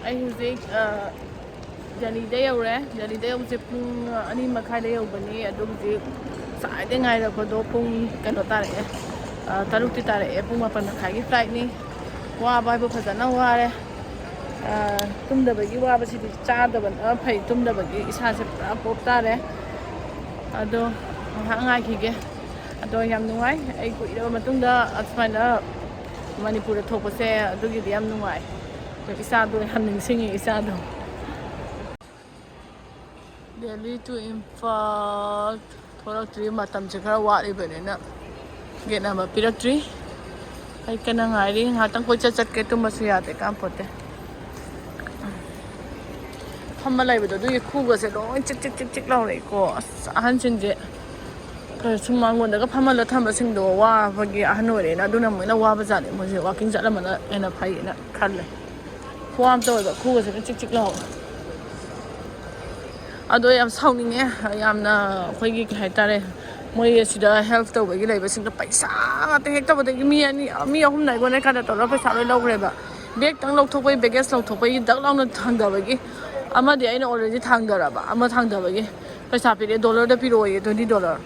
I hꯧꯖꯤꯛ Delhi-da youre. Delhi-da yause pung 2:30 yobani adu houꯖꯤꯛ saide ngairapado pung kano tareke tarukti tareke pung 8:30 gi flight ni waba haibu phajana ware tumdabagi wabasidi chadabana phai tumdabagi isase pura pop tare ado ngai khige ado yam nungai ai kuiraba matungda asmaina Manipur da thokpase adugidi yam nungai isado yam ningsingi isado Delhi to Imphal thoraktri matamse khara waribane get nama piraktri ai kana ngairi ngatang koi chatke tumasu yate kam pote hamma laibedo du khu se loi chik laure ko ahan singje sumang daga phamala thamba singdo wa bagi ahan ore na duna moina wa bazane mo je walking jalamana ena phai na khalle khwam to ba khu se chik laure ado yam sauninge yamna khoigi kai tare moi sida health to bagi lai basing paisa ngate hekta bodagi mi ahum nai gone kada to paisa loi logreba bag tang lok thokbai baggage lok thokbai dak launa thangda bagi amadi aina already thangdaraba ama thangdabagi paisa pire dollar da piro ye $20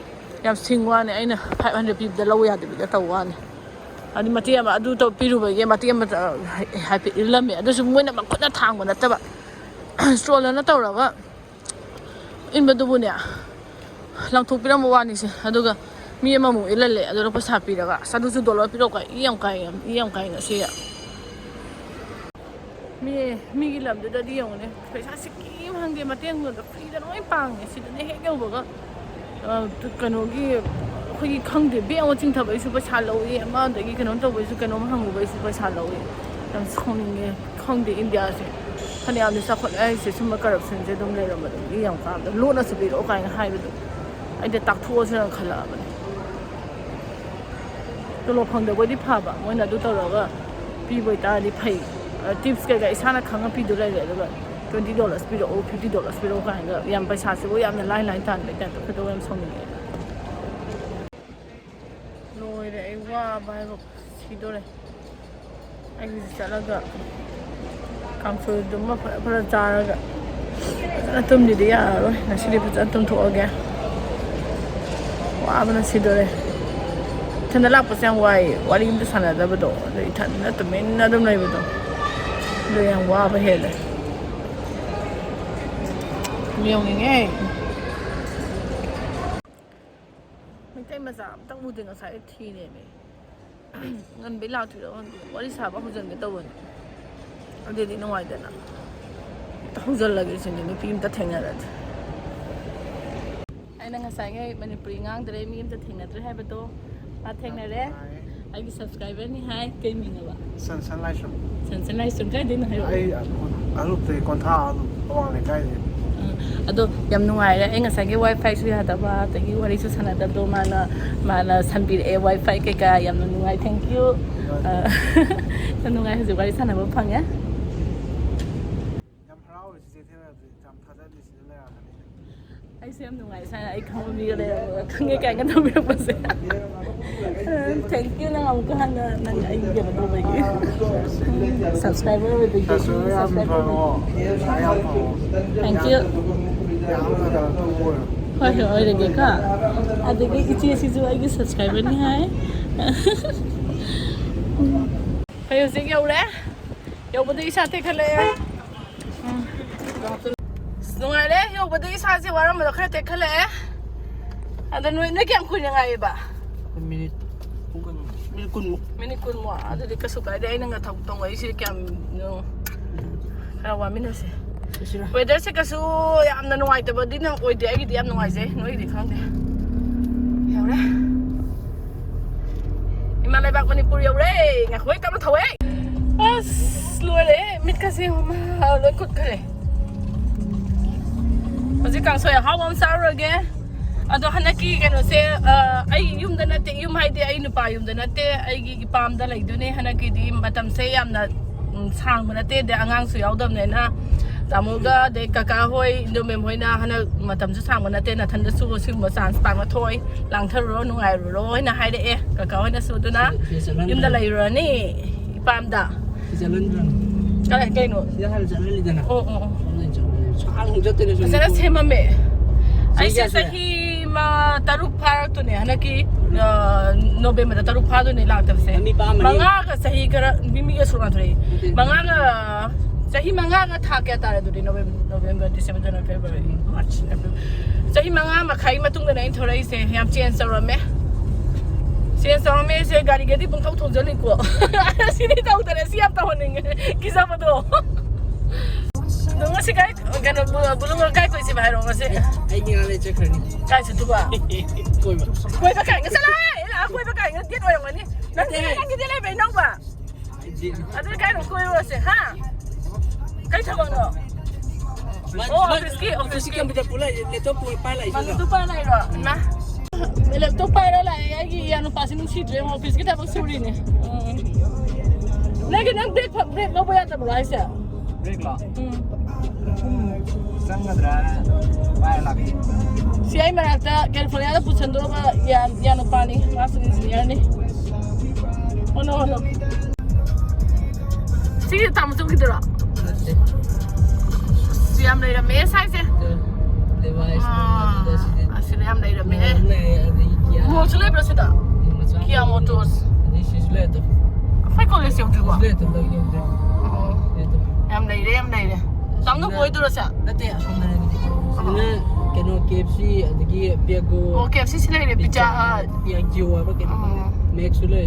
yam singwane aina 500 pip da law ya de da tawani adi mati ama adu to piru bagi mati ama happy ilame adu su moina makona thangba nataba stroller na tawraga inbadubunya langthok piram wani se aduga mi amamu ilalle adura pasa piraga sadusu dollar piro ka iyam kai na se mi gilam da di yone pesa sikim hangge mateng no da free da noi pang se da ne he geu baga kano gi khoi khangde be aw ching thabai su pasa lawi ama da gi kano to bai su kano ma hangu bai su pasa lawi tam songni khangde india se khani am sa khot ai se suma corruption je dum le ram da yam ka da lo na su bi ro kai hai bu ai da tak thuo se khala ba to lo phang da bodi pha ba moi na du to ro ga pi boi ta di phai tips ka isana khanga pi do lai le da $20 pi ro $50 pi ro ka ga yam paisa se bo yam na line tan le ta to yam song ni loi re ai wa ba ba si do le ai gi chala ga kam so do ma pra ja ga na tum di ya ro na si di pa tum tho ga wa ba na si do le thana la pa sang wai wali im sana da ba do le than na to men na dum lai ba do le yang wa ba he le nhiều người nghe mình thấy mà giảm tắc mua tiền ở sài thì này mày ngân bấy lao thì đó có đi xả bao giờ cái tàu rồi ở đây đi ngoài đây nè tao giờ là cái chuyện này phim ta thành rồi anh đang sài ngay mình bring ngang tới mình ta thành rồi hay bao à thành này đấy anh subscriber ni hai kênh mình là San lai sum cái đến hay ai lúc thì con thà lúc này cái ado yam nungai re enga sage wifi su ya da ba ta gi wari su sana da do mana sanbir e wifi ke ka yam nungai thank you nungai hu wari sana ba phang ya yam harau ji the jam thada ni si le ai sem nungai sana ai khang mi le khang ge kai ka do bi pa se thank you nang am ka nang ai ge ba do ba gi subscriber with the thank you Hoi lagi kak. Ada ke si lagi subscriber ni hai. Kayo sing youre. Yo bodi sa te khale. Sungai le yo bodi sa se waram ma khale te khale. Ada noi kyam kun ngai ba. minute kun mo. Ada di kasuka dai nang thau tong ai si kyam no. Kara wa min se. Weather se kasu yamna nuai ta ba din oi de ai di yam nuai je noi di khang de youre imalai bak Manipur youre nga khoi kam thawai as luare mit ka se ma lo kut khare aji kang so ya hawam saur ge ado hanaki kano se ai yum da nate yum hai de ai nu pa yum da nate ai gi pam da lai du ne hanaki di matam se yamna sang ma nate de angang su yaw dam ne na tamuga de kaka hoi ndo mem hoi na hana matam su sang na te na than da su sim ma san spang ma thoi lang thar ro nu ngai ro na hai de e kaka hoi na su du na yum da lai ro ni pam da Kano. Sila hal jalali dana. Oo. Ang jote na Sana semame. Ay sa sahi ma taruk par to ne hanaki November da taruk par to ne lagtab se. Manga ka sahi kara bimi ka sura thre. Manga ka sahi manga ka tha kya tare do November December January February March April. Sahi manga ma khai matung da nain thorai se yam chen sara me. Chen sara me se gari gadi pung thau thong jali ko. Sini tau tare siap ta honing kisa pa do. Nung si guy, gano bulong guy ko si Bahiro kasi. Ay nga le check ni. Guy sa tuba. Koy ba. Koy ba kay ngasala. Ako ba kay ngat gito yung ani. Nang gito le ba nang ba? Ado kay no koy wase ha. Kay tabang no. Oh, office Kasi kami da pula leto po pala isa. Maluto pa na iro. Na. Laptop pa ira la ay ano pa sinong si dream office kita pag suri ni. Lagi nang break mo ba yata ba siya? Break la. Sangadra. Bye lagi. Si ay marata California da puchando ba yan pani masuk engineer ni. Ono. Sige tamo tung gitu ra. Si am lai da me sai se. Device. Asli am lai da me. Mo chule bro sida. Kia Motors. This is later. Fai ko le se utu ba. Later lagi. Am lai de. Tamno boy duro sa. Dati ako na rin. Sina kano KFC adagi piago. Okay, si sila ni Pizza Hut. Piago apa kano. Max sula.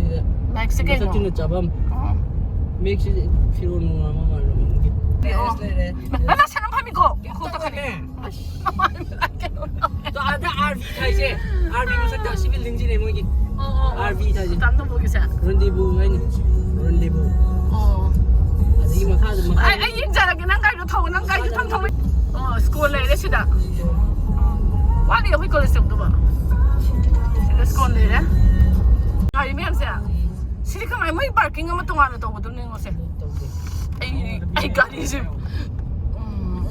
Mexican. Sa tino chabam. Max firon mo mama lo. Mama sana kami ko. Kuta ka ni. To ada RV thaise. RV masa ta civil engineer mo gi. RV thaise. Tamno bogi sa. Rendezvous ngai ni. Rendezvous. Adagi makha Ay yin jara gi nang kai do thong nang kai do thong. School le le sida. Wa ni ko le sem do ba. Sida school le le. Ai mi am sa. Sidi ka mai mai parking ma tunga na to do ni ngo se. Ay gari sim.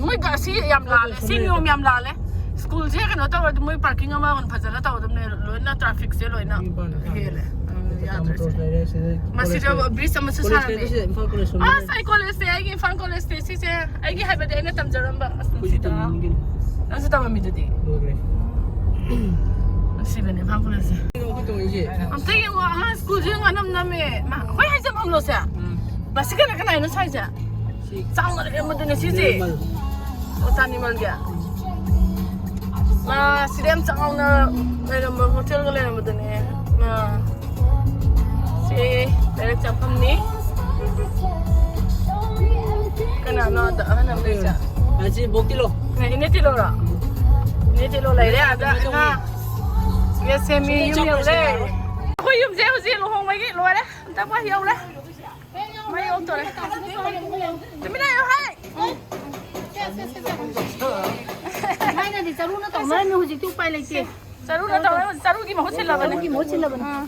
Mai ga si yam la le. Si mi yam la le. School je ka no to mai parking ma kon phajala to do ne lo na traffic se lo na. Hele. Masih ada bridge sama susah ni. Saya college saya ini fan college sih saya. Ini habis ada tam jalan ba. Nasi tam mami tadi. Masih benar fan college. Am tadi wah school je nganam name. Mah, kau hai jam hamlo saya. Masih kena ini saja. Sangat mudah ni sih. Otan ni mal dia. Mah, sidem sangat na. Mereka hotel ke lena mudah ni. Mah. Direct jump ni. Kena na ada mana mereka? Masih bukti lo. Ini tilo lah. Ini tilo lah. Ini ada na. Biar semi yum le. Aku yum je lo hong lagi lo ada. Tak apa yum le. Mai yum tu le. Tapi na yum hai. Mai na di saru na to. Mai na hujik tu pai lagi. Saru na to. Saru ki mau cila bana. Mau cila bana.